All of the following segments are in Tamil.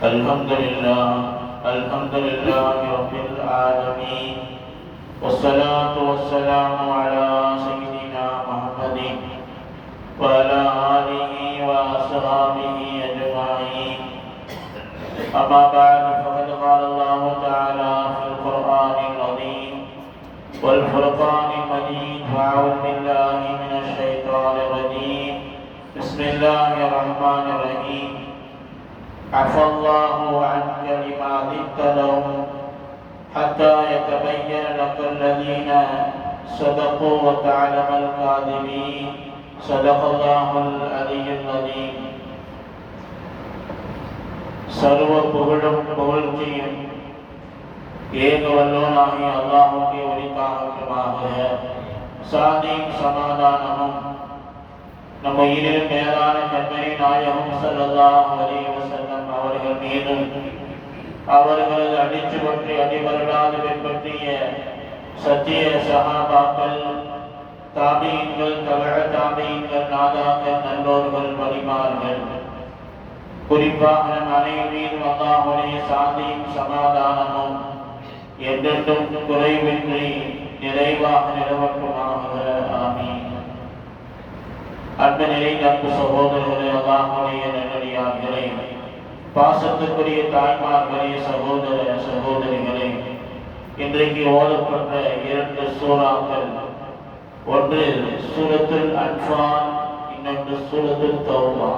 الحمد لله رب العالمين، والصلاة والسلام على سيدنا محمد وعلى آله وأصحابه أجمعين. أما بعد، فقد قال الله تعالى في القرآن العظيم والفرقان المجيد: فأعوذ بالله من الشيطان الرجيم. بسم الله الرحمن الرحيم. عفى الله عنك لما ذقت لهم حتى يتبين لك الذين صدقوا وتعلم الكاذبين. صدق الله العلي العظيم. சர்வ புகழும் புகழ்ச்சியும் ஏக வல்லோனாகிய அல்லாஹ்வுக்கே உரித்தாகட்டுமாக. சாந்தியும் சமாதானமும் நம்ம ஈரிலும் மேலான கண்மணி நாயகம் ஸல்லல்லாஹு அலைஹி வஸல்லம் அவர்கள் மீதும் அவர்களது அடிச்சு பற்றி அடிபரலாது பின்பற்றிய சத்திய சஹாபாக்கள், தாபீன்கள், தபஅ தாபீன்கள், நாதாக்கள், நல்லோர்கள், வலிமார்கள், குறிப்பாக நம் அனைவர் மீதும் அல்லாஹ்வுடைய சாந்தியும் சமாதானமும் என்றென்றும் குறைவின்றி நிறைவாக நிலவட்டுமாக. ஆமீன். அன்பு நிறைந்த அன்பு சகோதரர்களே, அல்லாஹ்வுடைய நல்லடியார்களே, பாசத்துக்குரிய தாய்மார்களே, சகோதர சகோதரிகளே, இன்றைக்கு ஓதப்பட்ட இரண்டு சூறாக்கள், ஒன்று சூரத்துல் அன்ஃபால், இன்னொன்று சூரத்துல் தௌபா.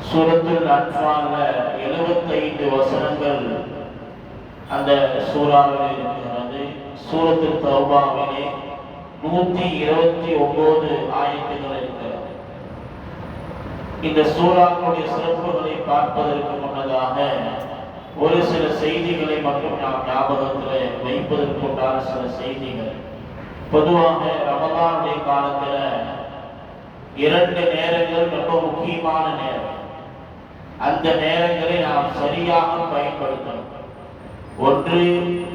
சூரத்துல் அன்ஃபால்ல 75 வசனங்கள் அந்த சூறாவில் இருக்கிறது. சூரத்துல் தௌபாவிலே 129 ஆயத்துகள் இருக்கிறது. இந்த சூறாக்களுடைய சிறப்புகளை பார்ப்பதற்கு முன்னதாக ஒரு சில செய்திகளை மட்டும் நாம் ஞாபகத்தில் வைப்பதற்குண்டான சில செய்திகள். பொதுவாக ரமலானுடைய காலத்தில் 2 நேரங்கள் ரொம்ப முக்கியமான நேரம். அந்த நேரங்களை நாம் சரியாக பயன்படுத்தணும். ஒன்று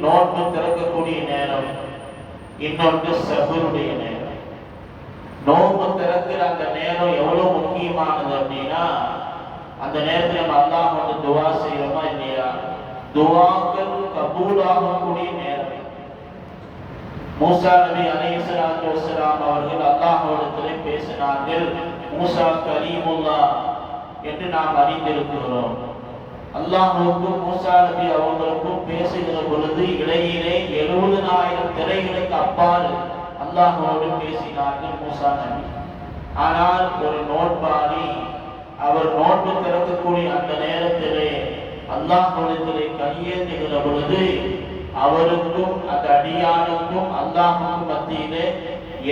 நோன்பு திறக்கக்கூடிய நேரம், இன்னொன்று சஹருடைய நேரம். நோன்பு திறக்கிற அந்த நேரம் எவ்வளவு முக்கியமானது அப்படின்னா, அந்த நேரத்தில் நம்ம அல்லாஹ் வந்து துவா செய்யறோமா இல்லையா? துவாக்கள் கபூலாகக்கூடிய நேரம். மூசா நபி அலைஹிஸ்ஸலாத்து வஸ்ஸலாம் அவர்கள் அல்லாஹ்விடத்திலே பேசினார்கள். மூசா கலீமுல்லாஹ் என்று நாம் அறிந்திருக்கிறோம். அல்லாஹ்வுக்கும் மூசா நபி அவர்களுக்கும் பேசுகிற பொழுது இடையிலே 70,000 திரைகளுக்கு அப்பால் அல்லாஹ்வோடு பேசினார்கள் மூசா நபி. ஆனால் ஒரு நோன்பாளி அவர் நோன்பு திறக்கக்கூடிய அந்த நேரத்திலே அல்லாஹ்விடத்திலே கையேந்துகிற பொழுது அவருக்கும் அந்த அடியானுக்கும் அல்லாஹ்வுக்கும் மத்தியிலே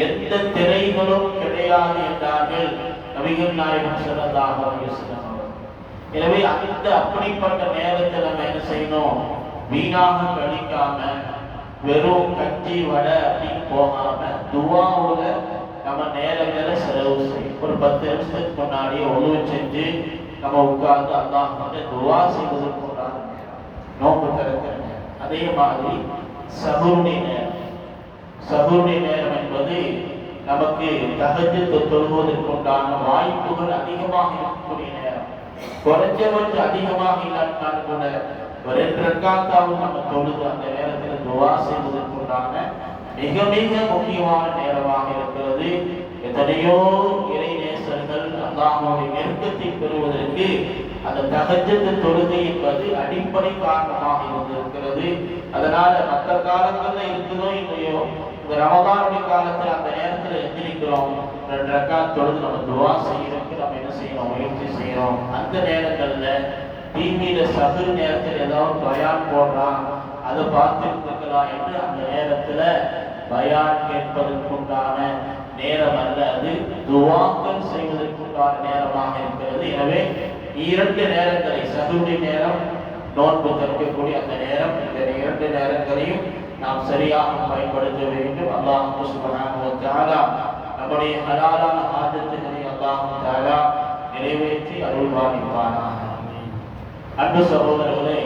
எந்த திரைகளும் கிடையாது என்றார்கள் நபிகள் நாயகம் ஸல்லல்லாஹு அலைஹி வஸல்லம். எனவே அந்த அப்படிப்பட்ட நேரத்தில் நம்ம என்ன செய்யணும்? வீணாக கழிக்காம வெறும் கஞ்சி வடை அப்படின்னு போகாம துவாவுல நம்ம நேரங்களை செலவு செய்யும். ஒரு 10 நிமிஷத்துக்கு முன்னாடியே உதவி செஞ்சு நம்ம உட்கார்ந்து அல்லாஹ் வந்து துவா செய்வதற்கு உண்டான நேரம், நோன்பு திறக்கிற நேரம். அதே மாதிரி சஹூருடைய நேரம். சஹூருடைய நேரம் என்பது நமக்கு தஹஜ்ஜுத் தொழுவதற்கு உண்டான வாய்ப்புகள் அதிகமாக இருக்கக்கூடிய நேரம். குறைஞ்சபட்சம் அதிகமாக இல்லாட்டாலும் கூட ஒரு 2 ரக்காத்தாவது நம்ம தொழுது அந்த நேரத்தில் துவா செய்வதற்கு உண்டான மிக மிக முக்கியமான நேரமாக இருக்கிறது. எத்தனையோ இறை நேசர்கள் அல்லாஹ்வுடைய நெருக்கத்தை பெறுவதற்கு அந்த தஹஜ்ஜுத் தொழுகை என்பது அடிப்படை காரணமாக இருந்திருக்கிறது. அதனால மற்ற காலங்களில் இருக்குதோ இல்லையோ, இந்த ரமலானுடைய காலத்தில் அந்த நேரத்தில் எந்திரிக்கிறோம், 2 ரக்காத் தொழுது நம்ம துவா செய்யறதுக்கு நம்ம என்ன செய்யணும்? முயற்சி செய்யறோம். அந்த நேரங்கள்ல டிவியில சஹர் நேரத்தில் ஏதாவது பயான் போடுறான், அதை பார்த்துட்டு இருக்கலாம் என்று அந்த நேரத்துல பயான் கேட்பதற்குண்டான நேரம் அல்ல, அது துவாக்கள் செய்வதற்குண்டான நேரமாக இருக்கிறது. எனவே 2 நேரங்களை, சஹருடைய நேரம், நோன்பு திறக்கக்கூடிய அந்த நேரம், இந்த 2 நேரங்களையும் நாம் சரியாக பயன்படுத்த வேண்டும். அல்லாஹ் சுப்ஹானஹு வ தஆலா நம்முடைய ஹலாலான ஆதத்துகளை அல்லாஹ் தஆலா நிறைவேற்றி அருள்வாளிப்பானாக. அன்பு சகோதரர்களே,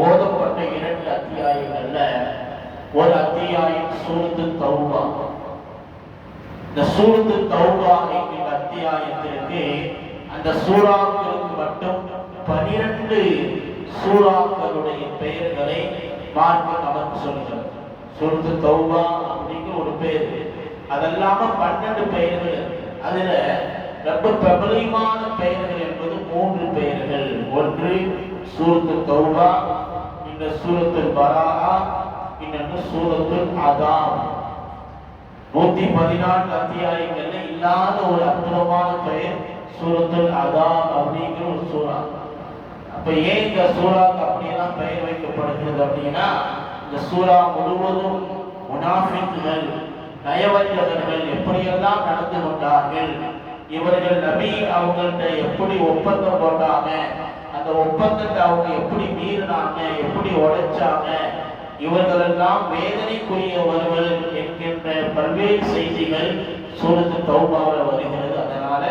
ஓதப்பட்ட 2 அத்தியாயங்கள்ல ஒரு அத்தியாயம் சூரத்துத் தௌபா. இந்த சூரத்துத் தௌபா என்கிற அத்தியாயத்திற்கு அந்த சூறாக்களுக்கு 12 சூறாக்களுடைய பெயர்களை மார்க்கம் நமக்கு சொல்கிறது. சூரத்து தௌபா அப்படிங்கிற ஒரு பெயர், அதெல்லாம 12 பெயர்கள். அதுல ரொம்ப பிரபலமான பெயர்கள் என்பது 3 பெயர்கள். ஒன்று சூரத்து தௌபா, இந்த சூரத்துல் பராஆ, இன்னொன்று சூரத்துல் அதாம். 114 அத்தியாயங்கள்ல இல்லாத ஒரு அற்புதமான பெயர் சூரத்துல் அதாம் அப்படிங்கிற ஒரு சூறா. அப்ப ஏன் இந்த சூறாக்கு அப்படியெல்லாம் பெயர் வைக்கப்படுகிறது அப்படின்னா, இந்த சூறா முழுவதும் முனாஃபிக்குகள், நயவஞ்சகர்கள் எப்படியெல்லாம் நடந்து கொண்டார்கள், இவர்கள் நபி அவங்கள்ட்ட எப்படி ஒப்பந்தம் போட்டாங்க, அந்த ஒப்பந்தத்தை அவங்க எப்படி மீறினாங்க, எப்படி உடைச்சாங்க, இவர்களெல்லாம் வேதனைக்குரியவர்கள் என்கின்ற பல்வேறு செய்திகள் சூரத்து தௌபாவில் வருகிறது. அதனால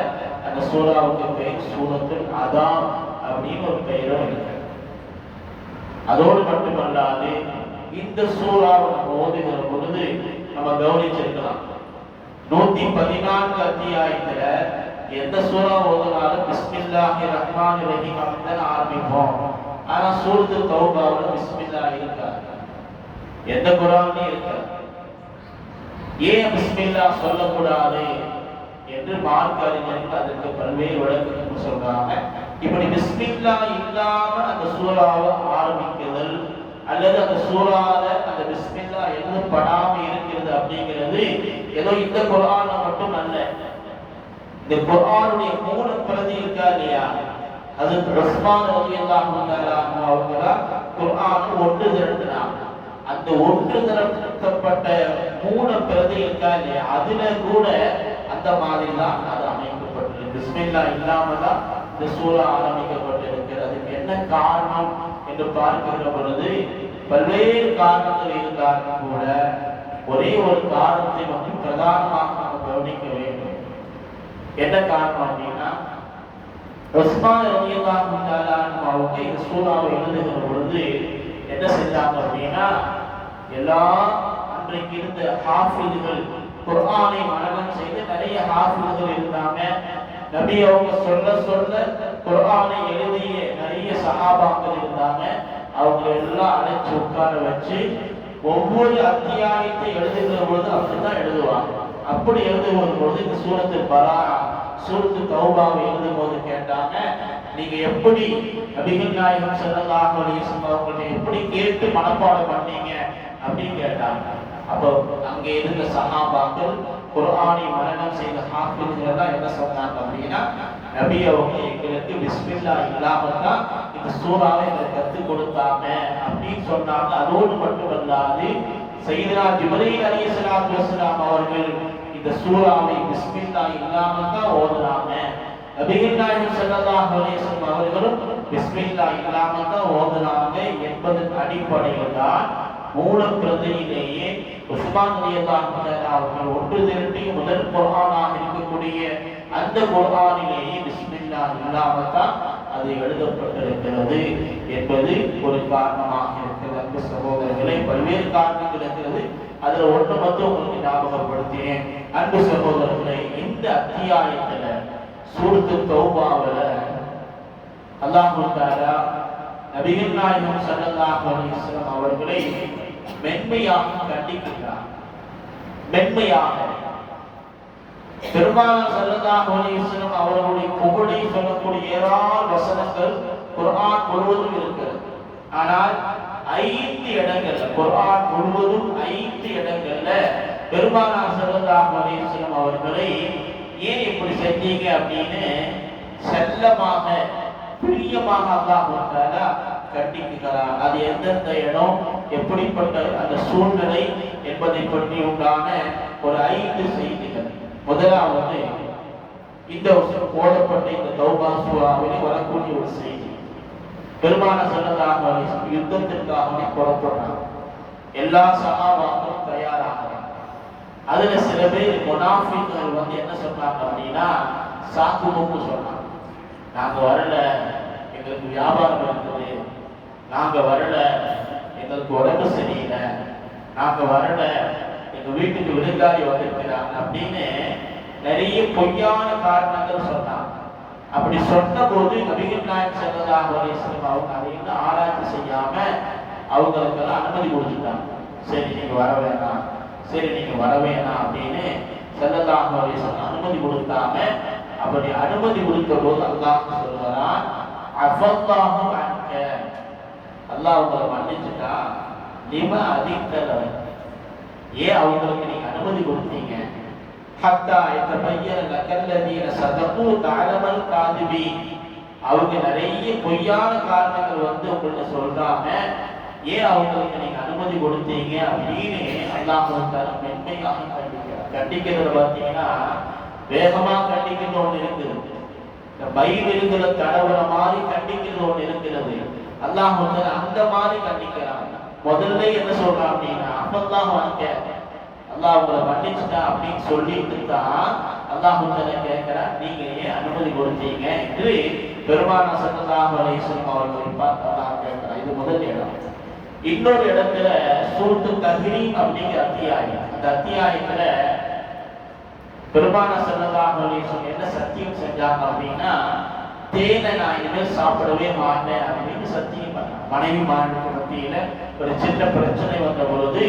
அந்த சூறாவுக்கு பெயர் சூரத்துல் அதாம் அப்படின்னு ஒரு பெயரும் இருக்கு. அதோடு மட்டுமல்லாது இந்த சூறாவை நம்ம ஓதுகிற பொழுது நம்ம கவனிச்சிருக்கலாம், 114 அத்தியாயத்துல எந்த சூறா ஓதுனாலும் பிஸ்மில்லாஹிர் ரஹ்மானிர் ரஹீம் அப்படின்னு ஆரம்பிப்போம். ஆனா சூரத்து தௌபாவுல பிஸ்மில்லாஹ் இருக்காது, எந்த குர்ஆன்லயும் இருக்காது. ஏன் பிஸ்மில்லாஹ் சொல்லக்கூடாது என்று மார்க்க அறிஞர்கள் அதற்கு பல்வேறு விளக்கங்கள் சொல்றாங்க. இப்படி பிஸ்மில்லாஹ் இல்லாம அந்த சூறாவை ஆரம்பிக்குதல் அல்லது அந்த சூறால அந்த பிஸ்மில்லாஹ் எழுதப்படாம இருக்கிறது அப்படிங்கிறது ஏதோ இந்த குர்ஆன்ல மட்டும் அல்ல. இந்த குர்ஆனுடைய மூல பிரதி இருக்கா இல்லையா, அது உஸ்மான் ரலியல்லாஹு தஆலா அவங்க குர்ஆன் ஒன்று திரட்டினாங்க. அந்த ஒன்று திரட்டப்பட்ட மூல பிரதி இருக்கா இல்லையா, அதுல கூட அந்த மாதிரி தான் அது அமைக்கப்பட்டிருக்கு. பிஸ்மில்லாஹ் இல்லாம தான் இந்த சூறா ஆரம்பிக்கப்பட்டிருக்கிறது. அதுக்கு என்ன காரணம் என்று பார்க்கிற பொழுது பல்வேறு காரணங்கள் இருந்தாலும் கூட ஒரே ஒரு காரணத்தை மட்டும் பிரதானமாக நாம் கவனிக்க வேண்டும். என்ன காரணம் அப்படின்னா, உஸ்மான் ரலியல்லாஹு தஆலா அவங்க இந்த சூறாவை எழுதுகிற பொழுது என்ன செஞ்சாங்க அப்படின்னா, எல்லா அன்றைக்கு இருந்த ஹாஃபிதுகள், குர்ஆனை மனனம் செய்து நிறைய ஹாஃபிதுகள் இருந்தாங்க. நபி அவங்க சொல்ல சொல்ல குர்ஆனை எழுதிய நிறைய சஹாபாக்கள் இருந்தாங்க. அவங்க எல்லாம் அழைச்சு உட்கார வச்சு ஒவ்வொரு அத்தியாயத்தை எழுதுகிற பொழுது அப்படித்தான் எழுதுவாங்க. அப்படி எழுதுகிற பொழுது இந்த சூரத்து பராஆ, சூரத்து தௌபாவை எழுதும் போது கேட்டாங்க, நீங்க எப்படி நபிகள் நாயகம் ஸல்லல்லாஹு அலைஹி வஸல்லம் அவங்களை எப்படி கேட்டு மனப்பாடம் பண்ணீங்க அப்படின்னு கேட்டாங்க. அப்போ அங்கே இருந்த சஹாபாக்கள், குர்ஆனை மனனம் செய்த ஹாஃபிதுகள் எல்லாம் என்ன சொன்னாங்க அப்படின்னா, நபி அவங்க எங்களுக்கு பிஸ்மில்லாஹ் இல்லாம தான் இந்த சூறாவை எங்களுக்கு கற்றுக் கொடுத்தாங்க அப்படின்னு சொன்னாங்க. அதோடு மட்டுமல்லாது சையதுனா ஜிப்ரீல் அலைஹிஸ்ஸலாத்து வஸ்ஸலாம் அவர்கள் இந்த சூறாவை பிஸ்மில்லாஹ் இல்லாம தான் ஓதுனாங்க. நபிகள் நாயகம் ஸல்லல்லாஹு அலைஹி வஸல்லம் அவர்களும் பிஸ்மில்லாஹ் இல்லாம தான் ஓதுனாங்க என்பதன் அடிப்படையில் தான் மூல பிரதியிலேயே உஸ்மான் ரலியல்லாஹு தஆலா அவர்கள் ஒன்று திரட்டி முதல் குர்ஆனாக இருக்கக்கூடிய அந்த குர்ஆனிலேயே பிஸ்மில்லாஹ் இல்லாம தான் அது எழுதப்பட்டிருக்கிறது என்பது ஒரு காரணமாக இருக்கிறது. அன்பு சகோதரர்களே, பல்வேறு காரணங்கள் இருக்கிறது. அதுல ஒன்று மட்டும் உங்களுக்கு ஞாபகப்படுத்தினேன். அன்பு சகோதரர்களே, இந்த அத்தியாயத்துல சூரத்து தௌபாவுல அல்லாஹ் தஆலா நபிகள் நாயகம் ஸல்லல்லாஹு அலைஹி வஸல்லம் அவர்களை மென்மையாக கண்டிக்கிறார். மென்மையாக பெருமானார் ஸல்லல்லாஹு அலைஹி வஸல்லம் அவர்களுடைய புகழை சொல்லக்கூடிய ஏராளமான வசனங்கள் குர்ஆன் முழுவதும் இருக்கிறது. ஆனால் 5 இடங்கள்ல, குர்ஆன் முழுவதும் 5 இடங்கள்ல பெருமானார் ஸல்லல்லாஹு அலைஹி வஸல்லம் அவர்களை ஏன் இப்படி செஞ்சீங்க அப்படின்னு செல்லமாக பிரியமாக அல்லாஹ் தஆலா கண்டிக்கிறார். அது எந்தெந்த இடம், எப்படிப்பட்ட அந்த சூழ்நிலை என்பதை பற்றி உண்டான ஒரு 5 செய்திகள். முதலாவது, இந்த ஓதப்பட்ட இந்த தௌபா சூறாவிலே வரக்கூடிய ஒரு செய்தி. பெருமானார் ஸல்லல்லாஹு அலைஹி வஸல்லம் யுத்தத்திற்காக புறப்படுறாங்க. எல்லா சஹாபாக்களும் தயாராகிறாங்க. அதுல சில பேர் முனாஃபிக்குகள் என்ன சொன்னாங்க அப்படின்னா, சாக்குமுக்கு சொன்னாங்க, நாங்க வரல, எங்களுக்கு வியாபாரம் இருக்குது, நாங்க வரல, எங்களுக்கு உடம்பு சரியில்லை, நாங்க வரல, எங்க வீட்டுக்கு விருந்தாளி வந்திருக்கிறாங்க அப்படின்னு நிறைய பொய்யான காரணங்கள் சொன்னாங்க. அப்படி சொன்ன போது நபிகள் நாயகம் ஸல்லல்லாஹு அலைஹி வஸல்லம் அவங்க அதையும் ஆராய்ச்சி செய்யாம அவங்களுக்கெல்லாம் அனுமதி கொடுத்துட்டாங்க. சரி நீங்க வர வேணாம், சரி நீங்க வர வேணாம் அப்படின்னு ஸல்லல்லாஹு அலைஹி வஸல்லம் அனுமதி கொடுத்தாங்க. அப்படி அனுமதி கொடுத்த போது அல்லாஹ் சொல்கிறான், அஃபல்லாஹு அன்க, அல்லாஹ் உங்களை மன்னிச்சுட்டா, லிம அதிக்தல, ஏன் அவங்களுக்கு நீங்க அனுமதி கொடுத்தீங்க, ஹத்தா யதபய்யன லக்கல்லதீன ஸதகு தஅலமல் காதிபீன், அவங்க நிறைய பொய்யான காரணங்கள் வந்து உங்கள்ட்ட சொல்றாங்க, ஏன் அவங்களுக்கு நீங்க அனுமதி கொடுத்தீங்க அப்படின்னு அல்லாஹ் மென்மையாக கண்டிக்கிறார். கண்டிக்கிறத பார்த்தீங்கன்னா வேகமா கண்டிக்கிறது ஒன்று இருக்குது, இந்த பைபிள் இருக்கிற தடவுற மாதிரி கண்டிக்கிறது ஒன்று இருக்கிறது. அல்லாஹ் அந்த மாதிரி கண்டிக்கிறான். முதல்ல என்ன சொல்றான் அப்படின்னா, அப்பதான் வாங்க அல்லாஹ் உங்களை மன்னிச்சுட்டா அப்படின்னு சொல்லிட்டு தான் அல்லாஹ் கேட்கிறான், நீங்க ஏன் அனுமதி கொடுத்தீங்க என்று பெருமானார் ஸல்லல்லாஹு அலைஹி வஸல்லம் அவர்களை பார்த்து அல்லாஹ் கேட்கிறான். இது முதல் இடம். இன்னொரு இடத்துல சூரத்து தஹ்ரீம் அப்படிங்கிற அத்தியாயம், அந்த அத்தியாயத்துல பெருமானார் ஸல்லல்லாஹு அலைஹி வஸல்லம் என்ன சத்தியம் செஞ்சாங்க அப்படின்னா, தேனை நான் இனிமேல் சாப்பிடவே மாட்டேன் அப்படின்னு சத்தியம் பண்ணாங்க. மனைவி மாணவர்களுக்கு மத்தியில ஒரு சின்ன பிரச்சனை வந்த பொழுது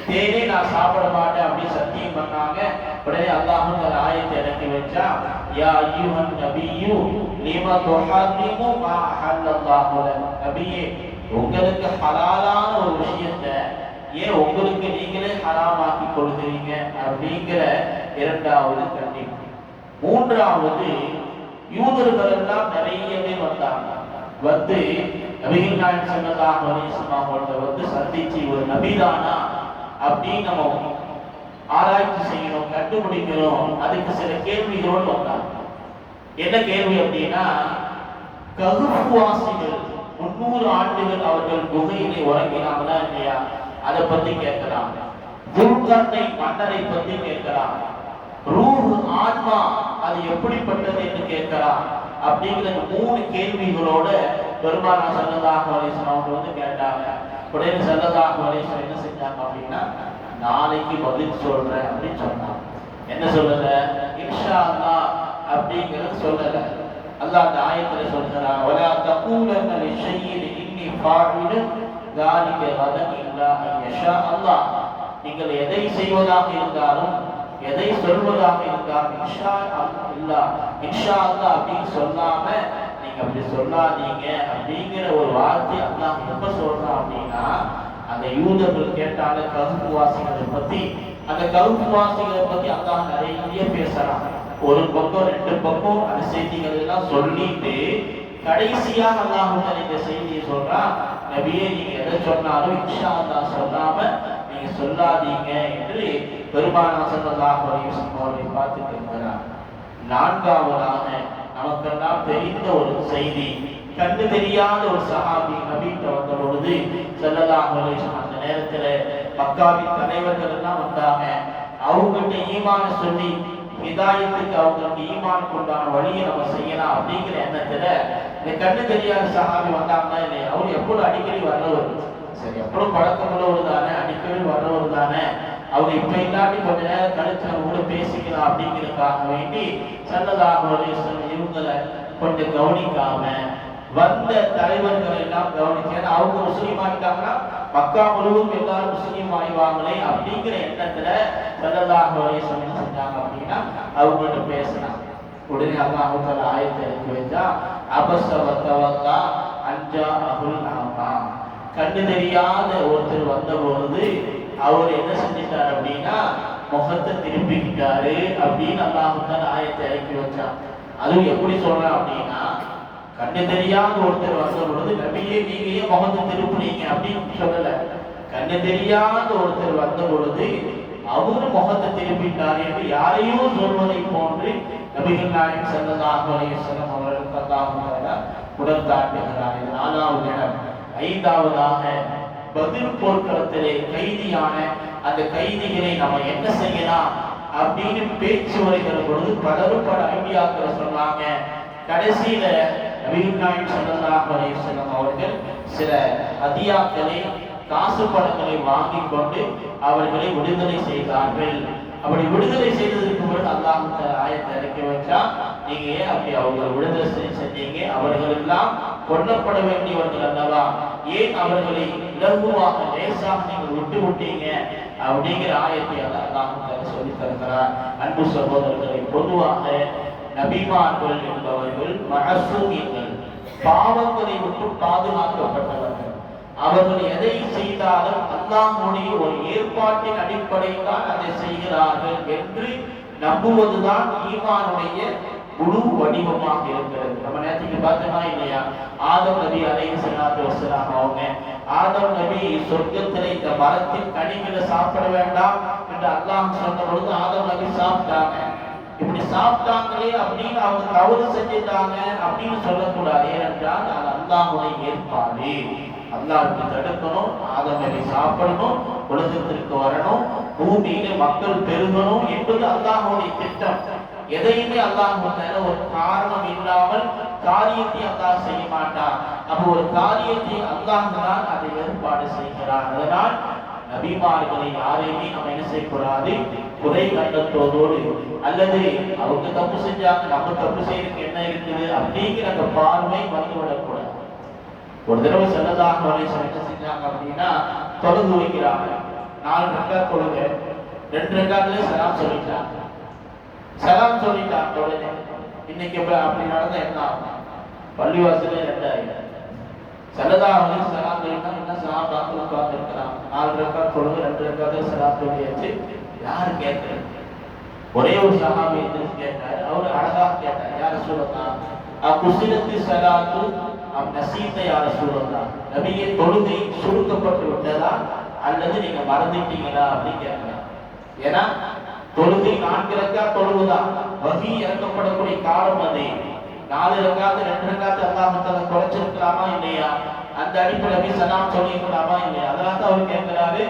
தேனை நான் சாப்பிட மாட்டேன் அப்படின்னு சத்தியம் பண்ணாங்க. உடனே அல்லாஹ் அந்த ஆயத்தை இறக்கி வச்சா, யா அய்யுஹன் நபியு லிமா துஹர்ரிமு மா அஹல்லல்லாஹு லக், நபியே உங்களுக்கு ஹலாலான ஒரு விஷயத்தை ஏன் உங்களுக்கு நீங்களே ஹராமாக்கி கொள்கிறீங்க அப்படிங்கிற இரண்டாவது கண்டிப்பு. மூன்றாவது, யூதர்கள் எல்லாம் நிறைய பேர் வந்தாங்க. வந்து நபிகள் நாயகம் ஸல்லல்லாஹு அலைஹி வஸல்லம் அவர்களை வந்து சந்திச்சு ஒரு நபிதானா அப்படின்னு நம்ம ஆராய்ச்சி செய்யணும், கண்டுபிடிக்கணும். அதுக்கு சில கேள்விகளோடு வந்தாங்க. என்ன கேள்வி அப்படின்னா, கஹ்ஃப் வாசிகள் 300 ஆண்டுகள் அவர்கள் குகையிலே உறங்கினாங்களா இல்லையா, அதை பத்தி கேட்கலாம். துல்கர்னை மன்னரை பத்தி கேட்கலாம். ரூஹ் ஆத்மா அது எப்படிப்பட்டது என்று கேட்கலாம். அப்படிங்கிற 3 கேள்விகளோட பெருமானார் ஸல்லல்லாஹு அலைஹி வஸல்லம் அவங்க வந்து கேட்டாங்க. உடனே ஸல்லல்லாஹு அலைஹி வஸல்லம் என்ன செஞ்சாங்க அப்படின்னா, நாளைக்கு பதில் சொல்றேன் அப்படின்னு சொன்னாங்க. என்ன சொல்லல, இன்ஷா அல்லாஹ் அப்படிங்கிறது சொல்லல. அல்லாஹ் அந்த ஆயத்துல சொல்றான், வலா தகூலன்ன லிஷைஇன் இன்னி ஃபாஇலு ذلك غدا இல்லா அன் யஷா அல்லாஹ், நீங்கள் எதை செய்வதாக இருந்தாலும் எதை சொல்வதாக இருந்தாலும் இன்ஷா அல்லாஹ் இன்ஷா அல்லாஹ் அப்படின்னு சொல்லாம நீங்க அப்படி சொல்லாதீங்க அப்படிங்கிற ஒரு வார்த்தை அல்லாஹ் எப்ப சொல்றான் அப்படின்னா, அந்த யூதர்கள் கேட்டாங்க கஹ்ஃப் வாசிகளை பத்தி. அந்த கஹ்ஃப் வாசிகளை பத்தி அல்லாஹ் நிறைய பேசுறான். ஒரு பக்கம் 2 பக்கம் அந்த செய்திகள் எல்லாம் சொல்லிட்டு கடைசியாக அல்லாஹ் இந்த செய்தியை சொல்றான், நபியே நீங்க எதை சொன்னாலும் இன்ஷா அல்லாஹ் சொல்லாம நீங்க சொல்லாதீங்க என்று பெருமானார் ஸல்லல்லாஹு அலைஹி வஸல்லம் அவர்களை பார்த்து கேட்கிறார். நான்காவதாக நமக்கெல்லாம் தெரிந்த ஒரு செய்தி, கண்டு தெரியாத ஒரு சஹாபி நபிகிட்ட வந்த பொழுது ஸல்லல்லாஹு அலைஹி வஸல்லம் அந்த நேரத்துல மக்காவின் தலைவர்கள் எல்லாம் வந்தாங்க. அவங்ககிட்ட ஈமான சொல்லி ஹிதாயத்துக்கு அவங்களுக்கு ஈமான் கொண்டான வழியை நம்ம செய்யலாம் அப்படிங்கிற எண்ணத்துல இந்த கண்ணு தெரியாத சஹாபி வந்தாங்கன்னா இல்லையா, அவர் எப்பொழுது அடிக்கடி வர்றவர், சரி எப்பொழுது பழக்கம் உள்ளவர் தானே, அடிக்கடி வர்றவர் தானே, அவங்க இப்ப இல்லாட்டி கொஞ்ச நேரம் கழிச்சு நம்ம கூட பேசிக்கலாம் அப்படிங்கிறதுக்காக வேண்டி ஸல்லல்லாஹு அலைஹி வஸல்லம் இவங்களை கொஞ்சம் கவனிக்காம வந்த தலைவர்கள் எல்லாம் கவனிச்சு, அவங்க முஸ்லீம் ஆகிட்டாங்கன்னா மக்கா முழுவதும் எல்லாரும் முஸ்லீம் ஆகிவாங்களே அப்படிங்கிற எண்ணத்துல ஸல்லல்லாஹு அலைஹி வஸல்லம் செஞ்சாங்க அப்படின்னா அவங்கள்ட்ட பேசினாங்க. உடனே அல்லாஹ் தஆலா ஆயத்தை இறக்கி வச்சா, அபஸ வதவல்லா அன்ஜா அஹுல் ஆமா, கண்ணு தெரியாத ஒருத்தர் வந்த பொழுது அவர் என்ன செஞ்சிட்டார் அப்படின்னா முகத்தை திருப்பிக்கிட்டாரு அப்படின்னு அல்லாஹ் தஆலா ஆயத்தை இறக்கி வச்சான். அதுவும் எப்படி சொல்றான் அப்படின்னா, கண்ணு தெரியாத ஒருத்தர் வந்த பொழுது நபியே நீங்க ஏன் முகத்தை திருப்பினீங்க அப்படின்னு சொல்லல. கண்ணு தெரியாத ஒருத்தர் வந்த பொழுது அவரு முகத்தை திருப்பிட்டார் என்று யாரையோ சொல்வதை போன்று நபிகள் நாயகம் ஸல்லல்லாஹு அலைஹி வஸல்லம் அவர்களுக்கு அல்லாஹ் தஆலா உடல் காட்டுகிறார். இது 4வது இடம். 5வதாக பத்ர் போர்க்களத்திலே கைதியான அந்த கைதிகளை நம்ம என்ன செய்யலாம் அப்படின்னு பேச்சு வருகிற பொழுது பலரும் பல ஐடியாக்களை சொன்னாங்க. கடைசியில நபிகள் நாயகம் ஸல்லல்லாஹு அலைஹி வஸல்லம் அவர்கள் சில ஹதியாக்களை காசு பணங்களை வாங்கி கொண்டு அவர்களை விடுதலை செய்தார்கள். அப்படி விடுதலை செய்ததற்கு பிறகு அல்லாஹ் ஆயத்தை இறக்கி வச்சா, நீங்க ஏன் அப்படி அவங்களை விடுதலை செஞ்சீங்க? அவர்கள் எல்லாம் கொல்லப்பட வேண்டியவர்கள் அல்லவா, ஏன் அவர்களை இலகுவாக லேசாக நீங்கள் விட்டு விட்டீங்க அப்படிங்கிற ஆயத்தை அல்லாஹ் சொல்லி தருகிறார். அன்பு சகோதரர்களை, பொதுவாக நபிமார்கள் என்பவர்கள் மஅசூமிகள், பாவங்களை விட்டு பாதுகாக்கப்பட்டவர்கள். அவர்கள் எதை செய்தாலும் அல்லாஹ்வுடைய ஒரு ஏற்பாட்டின் அடிப்படையில் தான் அதை செய்கிறார்கள் என்று நம்புவதுதான் ஈமானுடைய முழு வடிவமாக இருக்கிறது. நம்ம நேற்றுக்கு பார்த்தோமா இல்லையா, ஆதம் நபி அலைஹிஸ்ஸலாத்து வஸ்ஸலாம் அவங்க ஆதம் நபி சொர்க்கத்தில் இந்த மரத்தின் கனிகளை சாப்பிட வேண்டாம் என்று அல்லாஹ் சொன்ன பொழுது ஆதம் நபி சாப்பிட்டாங்க. இப்படி சாப்பிட்டாங்களே அப்படின்னு அவங்க தவறு செஞ்சிட்டாங்க அப்படின்னு சொல்லக்கூடாது. ஏனென்றால் அது அல்லாஹ்வுடைய ஏற்பாடு. அல்லாஹ்வுக்கு தடுக்கணும், ஆதம் நபி சாப்பிடணும், உலகத்திற்கு வரணும், பூமியில மக்கள் பெருகணும் என்பது அல்லாஹ்வுடைய திட்டம். எதையுமே அல்லாஹ் ஒரு காரணம் இல்லாமல் காரியத்தை அல்லாஹ் செய்ய மாட்டான். அப்போ ஒரு காரியத்தை அல்லாஹ் தான் அதை ஏற்பாடு செய்கிறான். அதனால் நபிமார்களை யாரையுமே நம்ம என்ன செய்யக்கூடாது, குறை கண்டத்தோடு அல்லது அவங்க தப்பு செஞ்சாங்க நம்ம தப்பு செய்யறதுக்கு என்ன இருக்குது அப்படிங்கிற அந்த பார்வை வந்துவிடக்கூடாது. ஒரு தடவை ஸல்லல்லாஹு அலைஹி வஸல்லம் என்ன செஞ்சாங்க அப்படின்னா, தொழுது வைக்கிறாங்க. 4 ரக்காத் தொழுக, 2 ரக்காத்துல சலாம் சொல்லிட்டாங்க. சலாம் சொல்லிட்டாங்க உடனே இன்னைக்கு அப்படி நடந்தா என்ன ஆகும்? பள்ளிவாசலே 2 ஆயிடும். ஸல்லல்லாஹு அலைஹி வஸல்லம் சலாம் சொல்லிட்டா என்ன சஹாபாக்கள் உட்கார்ந்து இருக்கிறாங்க. 4 ரக்காத் தொழுக, 2 ரக்காத்துல சலாம் சொல்லியாச்சு. யாரு கேட்கறது? ஒரே ஒரு சஹாபி எந்திரிச்சு கேட்டாரு. அவரு அழகாக கேட்டார், யா ரசூலல்லாஹ் அகுஸிலத்தி ஸலாத்து அம் நஸீத யா ரசூலல்லாஹ், நபியே தொழுகை சுருக்கப்பட்டு விட்டதா அல்லது நீங்க மறந்துட்டீங்களா அப்படின்னு கேட்கிறாங்க. ஏன்னா தொழுகை 4 ரக்காத் தொழுவதா, வஹி இறக்கப்படக்கூடிய காலம் அது. 4 ரக்காத் 2 ரக்காத் அல்லாஹ் தஆலா குறைச்சிருக்கலாமா இல்லையா? அந்த அடிப்படையில் நபி சலாம் சொல்லிக்கலாமா இல்லையா? அதனால தான் அவர் கேட்கிறாரு,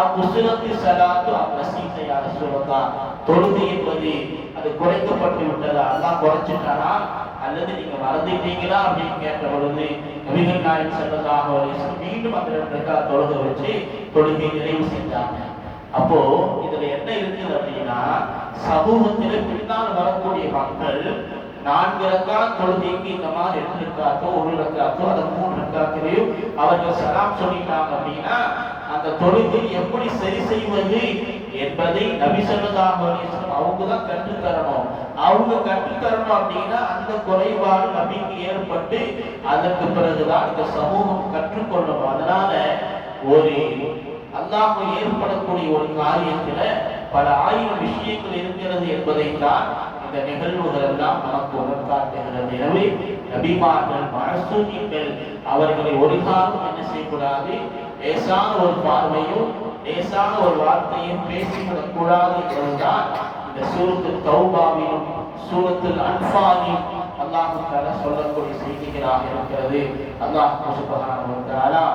அகுஸிலத்தி ஸலாத்து அம் நஸீத யா ரசூலல்லாஹ், தொழுகை என்பது அது குறைக்கப்பட்டு விட்டதா, அல்லாஹ் குறைச்சிட்டாரா அல்லது நீங்க மறந்துட்டீங்களா அப்படின்னு கேட்ட பொழுது நபிகள் நாயகம் ஸல்லல்லாஹு அலைஹி வஸல்லம் மீண்டும் அந்த 2 ரக்காத் தொழுகை வச்சு தொழுகை நிறைவு செஞ்சாங்க. அப்போ இதுல என்ன இருக்குது அப்படின்னா, சமூகத்தில பின்னால் வரக்கூடிய மக்கள் 4 ரக்காத் தொழுகைக்கு இந்த மாதிரி 2 ரக்காத்தோ 1 ரக்காத்தோ அந்த 3 ரக்காத்திலையும் அவர்கள் சலாம் சொல்லிட்டாங்க அப்படின்னா, அந்த தொழுகை எப்படி சரி செய்வது என்பதை நபி ஸல்லல்லாஹு அலைஹி வஸல்லம் அவங்க தான் கற்றுத்தரணும். அவங்க கற்றுத்தரணும் அப்படின்னா அந்த குறைபாடு நபிக்கு ஏற்பட்டு அதற்கு பிறகுதான் இந்த சமூகம் கற்றுக்கொள்ளணும். அதனால ஒரு அல்லாஹ் ஏற்படக்கூடிய ஒரு காரியத்துல பல ஆயிரம் விஷயங்கள் இருக்கிறது என்பதைத்தான் இந்த நிகழ்வுகள் எல்லாம் நமக்கு உணர்த்தாட்டுகிறது. எனவே நபிமார்கள் மஅசூமிகள், அவர்களை ஒரு காலம் என்ன செய்யக்கூடாது, லேசான ஒரு பார்வையும் லேசான ஒரு வார்த்தையும் பேசிவிடக் கூடாது என்பதுதான் இந்த சூரத்துல் தௌபாவிலும் சூரத்துல் அன்ஃபாலிலும் அல்லாஹ் தஆலா சொல்லக்கூடிய செய்திகளாக இருக்கிறது. அல்லாஹ் சுப்ஹானஹு வ தஆலா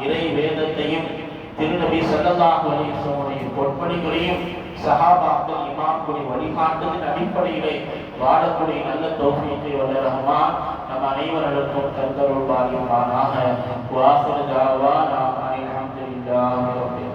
இறை வேதத்தையும் திருநபி ஸல்லல்லாஹு அலைஹி வஸல்லம் பொற்பணிகளையும் சஹாபாக்கள் இமாம்களுடைய வழிகாட்டுதலின் அடிப்படையிலே வாழக்கூடிய நல்ல தௌஃபீக்கை வல்ல ரஹ்மான் நம் அனைவருக்கும் தந்தருள்வானாக. வாஹிரு தஅவானா அல்ஹம்துலில்லாஹி ரப்பில்